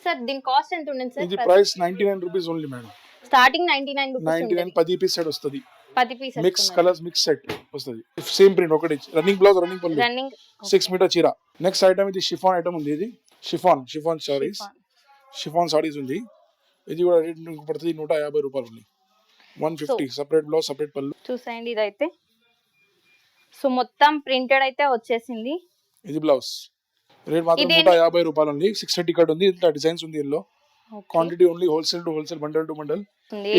Sir దీని cost ఎంత ఉంటుంది సార్? ఇది price 99 rupees only madam. Starting 99 rupees 99 10 piece set వస్తది. 10 pieces mix colours mix set వస్తది. సేమ్ ప్రింట్ ఒకటి రన్నింగ్ బ్లౌజ్ రన్నింగ్ పళ్ళు రన్నింగ్ 6 మీటర్ చీర. నెక్స్ట్ ఐటమ్ ఇది షిఫాన్ ఐటమ్ ఉంది. ఇది షిఫాన్ సారీస్ ఉంది. ఇది కూడా రేట్ పడుతుంది 150 రూపాయలు ఉంది. 150 సెపరేట్ బ్లౌజ్ సెపరేట్ పళ్ళు. చూసేయండి ఇదైతే. సో మొత్తం ప్రింటెడ్ అయితే వచ్చేసింది. ఇది బ్లౌజ్ రేట్ మాత్రం 150 రూపాయలు ఉంది. 630 కట్ ఉంది. ఇంత డిజైన్స్ ఉంది ఇందులో. Quantity only wholesale to wholesale, bundle to bundle.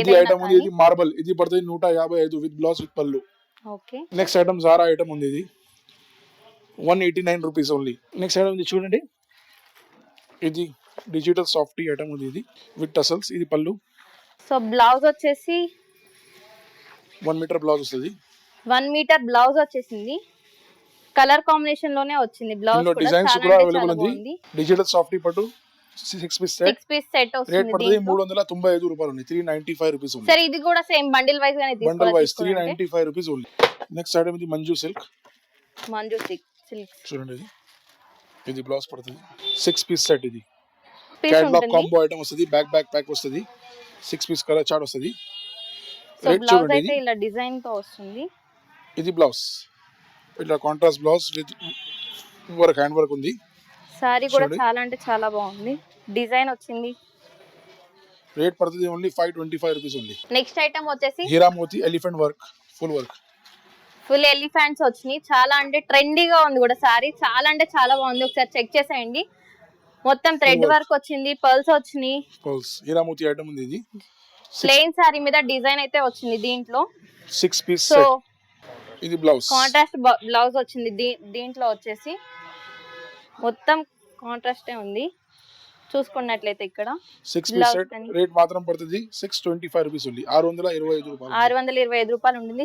ఇది ఐటమ్ ఉంది. ఇది మార్బల్. ఇది పడుతుంది 155 విత్ బ్లౌజ్ విత్ పళ్ళు. Okay. Next item Zara item ఉంది. ఇది 189 రూపీస్ ఓన్లీ. నెక్స్ట్ ఐటమ్ ఇది చూడండి. ఇది డిజిటల్ సాఫ్టీ ఐటమ్ ఉంది. ఇది విత్ టసల్స్. ఇది పళ్ళు. సో బ్లౌజ్ వచ్చేసి 1 మీటర్ బ్లౌజ్ వస్తుంది. 1 మీటర్ బ్లౌజ్ వచ్చేసింది. కలర్ కాంబినేషన్ లోనే వచ్చింది బ్లౌజ్ కూడా. డిజైన్స్ కూడా అవైలబుల్ ఉంది. డిజిటల్ సాఫ్టీ పట్టు 6 పీస్ సెట్ వస్తుంది. రేట్ పడుతుంది 395 రూపాయలు ఉంది. 395 రూపీస్ ఉంది. సర్ ఇది కూడా సేమ్ బండిల్ వైస్ గానే తీసుకోవాలి. Bundle vice 395 rupees only. Next item ఇది మంజు సిల్క్ చూడండి. ఇది బ్లౌజ్ పడుతుంది 6 పీస్ సెట్. ఇది క్యాటలాగ్ కాంబో ఐటమ్ వస్తుంది. బ్యాక్ ప్యాక్ వస్తుంది. 6 పీస్ కలర్ చార్ట్ వస్తుంది. సో బ్లౌజ్ అయితే ఇలా డిజైన్ తో వస్తుంది. ఇది బ్లౌజ్ ఇట్లా contrast blouse with work hand work ఉంది. సారీ కూడా చాలా అంటే చాలా బాగుంది. డిజైన్ వచ్చింది. రేట్ పడుతుంది ఓన్లీ 525 రూపీస్ ఉంది. నెక్స్ట్ ఐటమ్ వచ్చేసి Heera Moti elephant work full elephants వచ్చినాయి. చాలా అంటే ట్రెండీగా ఉంది కూడా సారీ. చాలా అంటే చాలా బాగుంది. ఒకసారి చెక్ చేసేయండి. మొత్తం థ్రెడ్ వర్క్ వచ్చింది. పర్ల్స్ వచ్చినాయి. హీరా మోతి ఐటమ్ ఉంది. ఇది ప్లెయిన్ సారీ మీద డిజైన్ అయితే వచ్చింది దీంట్లో. 6 పీస్ సో ఇది బ్లౌజ్ కాంట్రాస్ట్ బ్లౌజ్ వచ్చింది. దీంట్లో వచ్చేసి మొత్తం కాంట్రాస్టే ఉంది. చూసుకున్నట్లయితే ఇక్కడ 6 పీస్ సెట్ రేట్ మాత్రం పడుతుంది 625 రూపీస్ ఉంది. 625 రూపాయలు ఉంటుంది.